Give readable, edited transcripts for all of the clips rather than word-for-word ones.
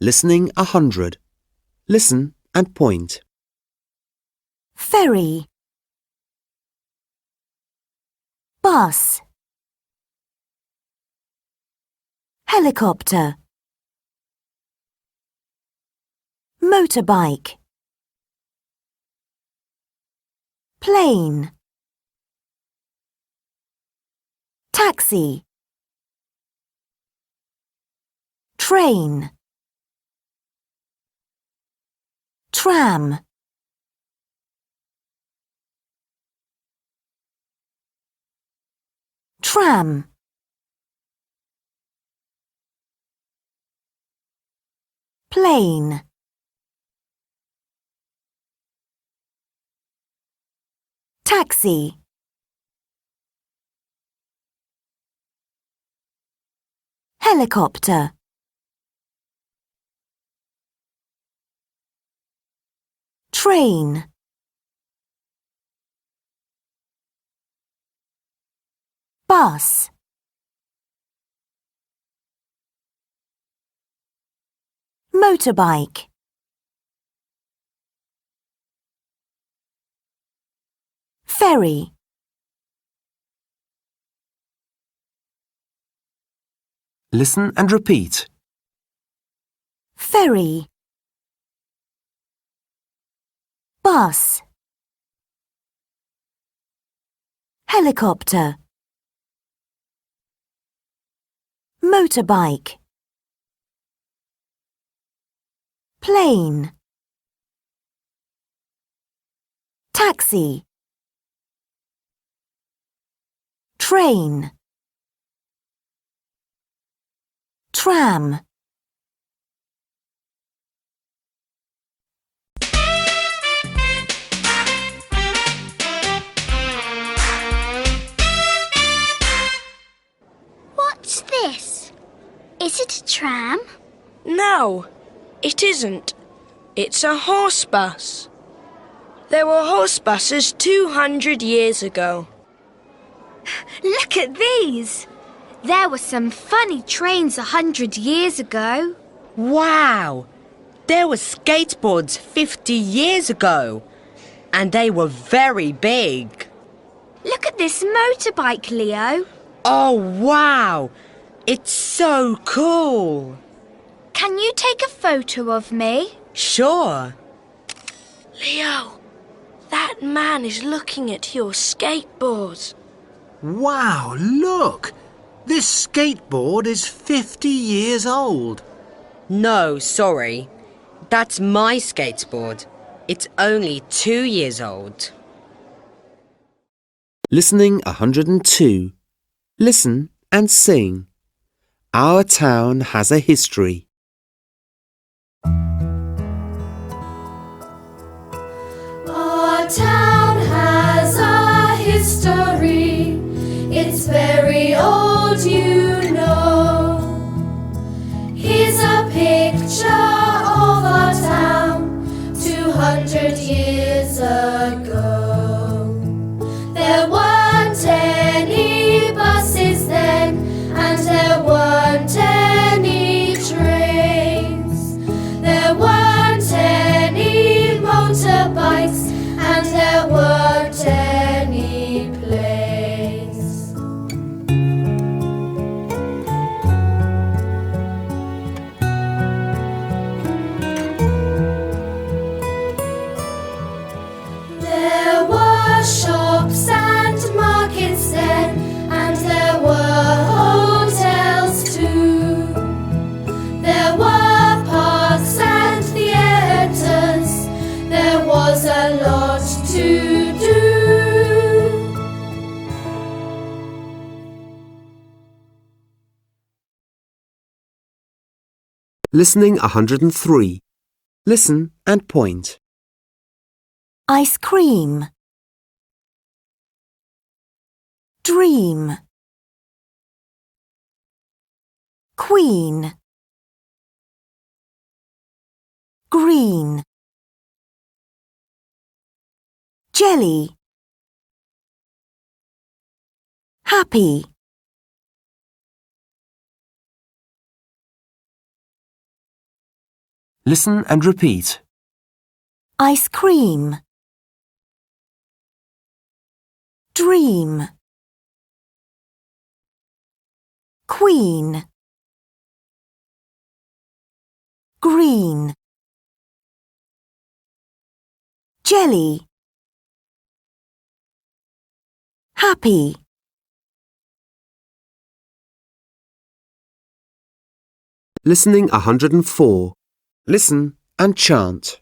Listening 100. Listen and point. Ferry, bus, helicopter, motorbike, plane, taxi, train, tram, tram, plane, taxi, helicopter, train, bus, motorbike, ferry, Listen and repeat. ferry, bus, helicopter, motorbike, plane, taxi, train, tram. What's this? Is it a tram? No, it isn't. It's a horse bus. There were horse buses 200 years ago. Look at these! There were some funny trains 100 years ago. Wow! There were skateboards 50 years ago, and they were very big. Look at this motorbike, Leo. Oh, wow! It's so cool! Can you take a photo of me? Sure. Leo, that man is looking at your skateboard. Wow, look! This skateboard is 50 years old. No, sorry. That's my skateboard. It's only 2 years old. Listening 102. Listen and sing. Our town has a history. Our town has a history. It's very old, you know. Here's a picture of our town 200 years ago. There weren't any buses then, and there weren't any trains. There weren't any motorbikes, and there weren't any planes. There were shops and markets then, and there were hotels too. There were parks and theatres. There was a lot to do. Listening 103. Listen and point. Ice cream, dream, queen, green, jelly, happy, Listen and repeat. Ice cream. Dream. Queen. Green. Jelly. Happy. Listening 104. Listen and chant.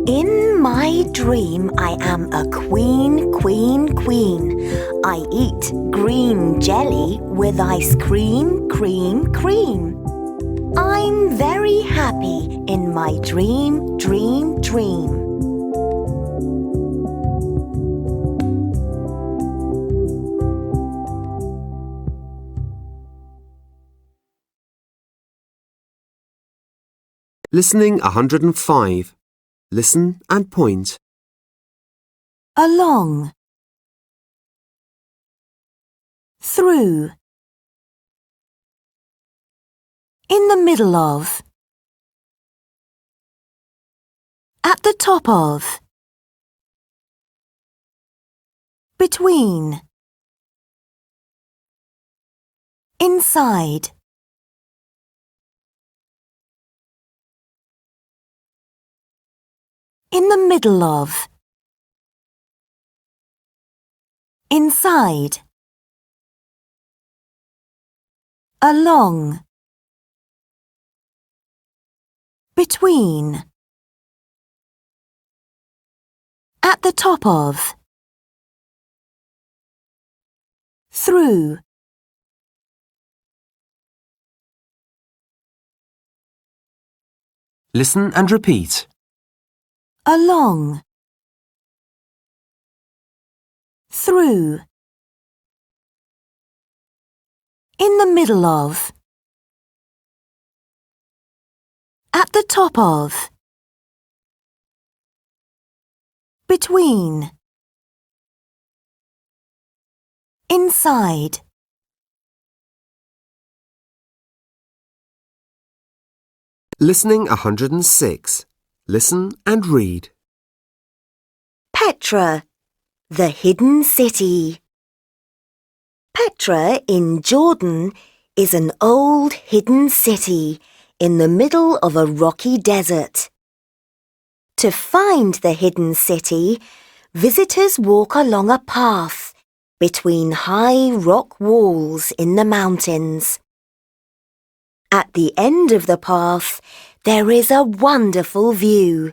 In my dream I am a queen, queen, queen. I eat green jelly with ice cream, cream, cream. I'm very happy in my dream, dream, dream. Listening 105. Listen and point. Along. Through. In the middle of. At the top of. Between. Inside. In the middle of. Inside. Along. Between. At the top of. Through. Listen and repeat. Along. Through. In the middle of. At the top of. Between. Inside. Listening 106. Listen and read. Petra, the hidden city. Petra in Jordan is an old hidden city in the middle of a rocky desert. To find the hidden city, visitors walk along a path between high rock walls in the mountains. At the end of the path, there is a wonderful view.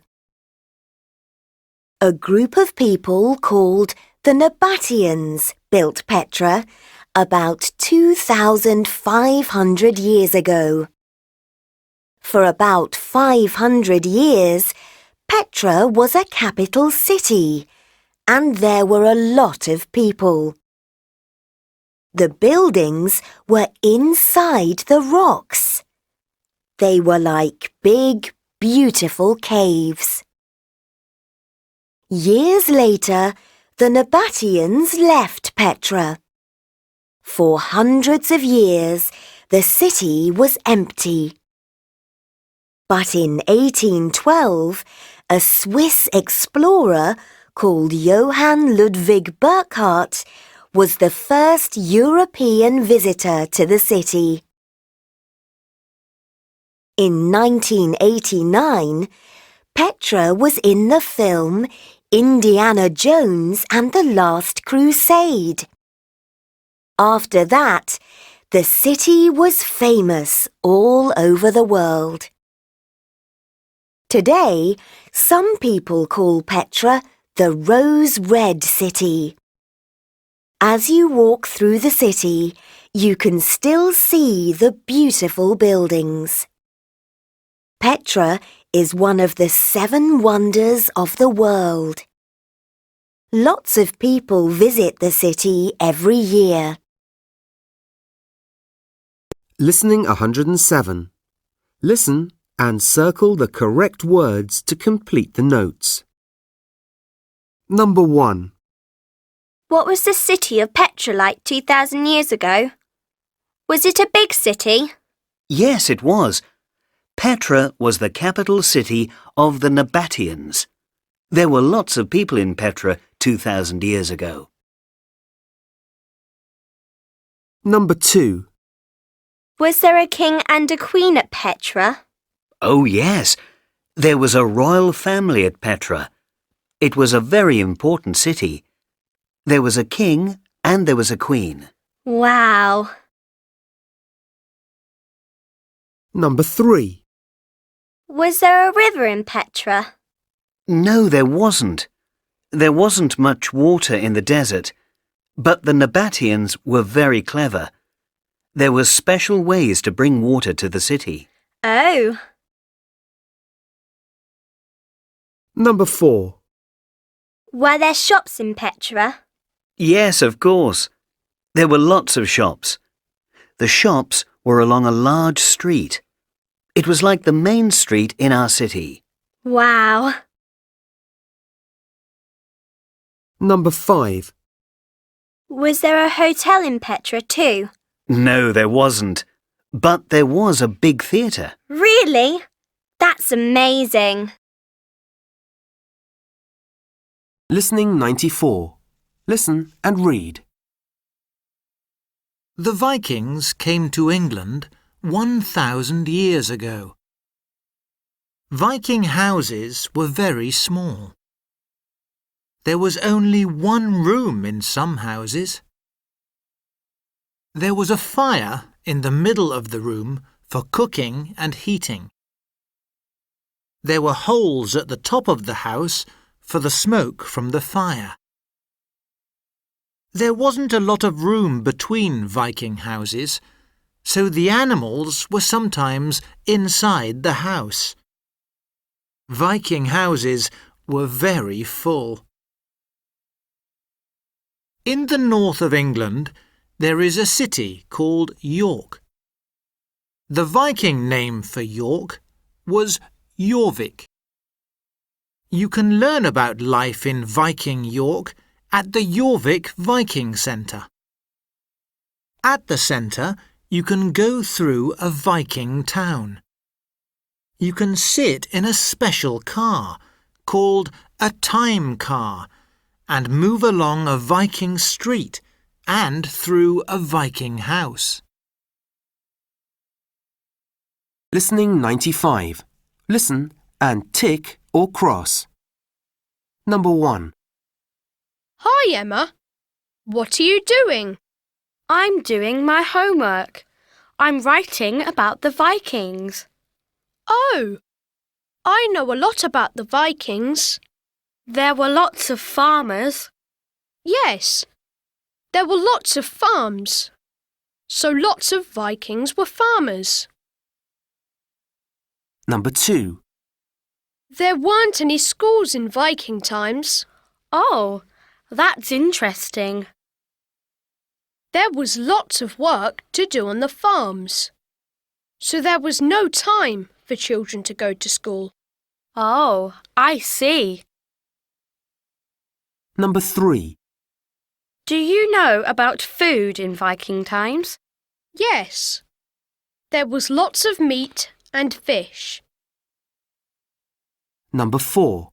A group of people called the Nabateans built Petra about 2,500 years ago. For about 500 years, Petra was a capital city, and there were a lot of people. The buildings were inside the rocks. They were like big, beautiful caves. Years later, the Nabateans left Petra. For hundreds of years, the city was empty. But in 1812, a Swiss explorer called Johann Ludwig Burckhardt was the first European visitor to the city. In 1989, Petra was in the film Indiana Jones and the Last Crusade. After that, the city was famous all over the world. Today, some people call Petra the Rose Red City. As you walk through the city, you can still see the beautiful buildings. Petra is one of the 7 wonders of the world. Lots of people visit the city every year. Listening 107. Listen and circle the correct words to complete the notes. Number 1. What was the city of Petra like 2,000 years ago? Was it a big city? Yes, it was. Petra was the capital city of the Nabateans. There were lots of people in Petra 2,000 years ago. Number 2. Was there a king and a queen at Petra? Oh, yes. There was a royal family at Petra. It was a very important city. There was a king and there was a queen. Wow. Number 3. Was there a river in Petra? No, there wasn't. There wasn't much water in the desert, but the Nabateans were very clever. There were special ways to bring water to the city. Oh. Number 4. Were there shops in Petra? Yes, of course. There were lots of shops. The shops were along a large street. It was like the main street in our city. Wow. Number 5. Was there a hotel in Petra too? No, there wasn't. But there was a big theatre. Really? That's amazing. Listening 94. Listen and read. The Vikings came to England 1,000 years ago. Viking houses were very small. There was only one room in some houses. There was a fire in the middle of the room for cooking and heating. There were holes at the top of the house for the smoke from the fire. There wasn't a lot of room between Viking houses, so the animals were sometimes inside the house. Viking houses were very full. In the north of England, there is a city called York. The Viking name for York was Jorvik. You can learn about life in Viking York at the Jorvik Viking Centre. At the centre, you can go through a Viking town. You can sit in a special car called a time car and move along a Viking street and through a Viking house. Listening 95. Listen and tick or cross. Number 1. Hi, Emma. What are you doing? I'm doing my homework. I'm writing about the Vikings. Oh, I know a lot about the Vikings. There were lots of farmers. Yes, there were lots of farms. So lots of Vikings were farmers. Number 2. There weren't any schools in Viking times. Oh, that's interesting. There was lots of work to do on the farms. So there was no time for children to go to school. Oh, I see. Number 3. Do you know about food in Viking times? Yes. There was lots of meat and fish. Number 4.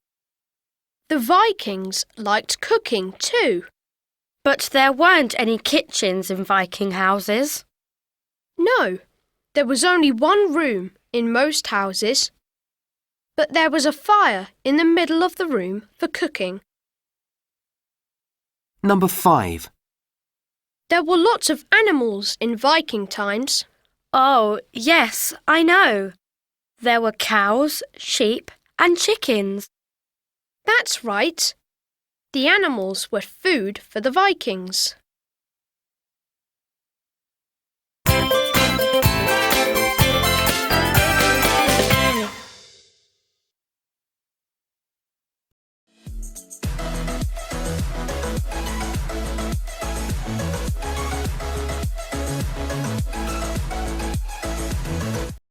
The Vikings liked cooking too. But there weren't any kitchens in Viking houses. No, there was only one room in most houses. But there was a fire in the middle of the room for cooking. Number 5. There were lots of animals in Viking times. Oh, yes, I know. There were cows, sheep, and chickens. That's right. The animals were food for the Vikings.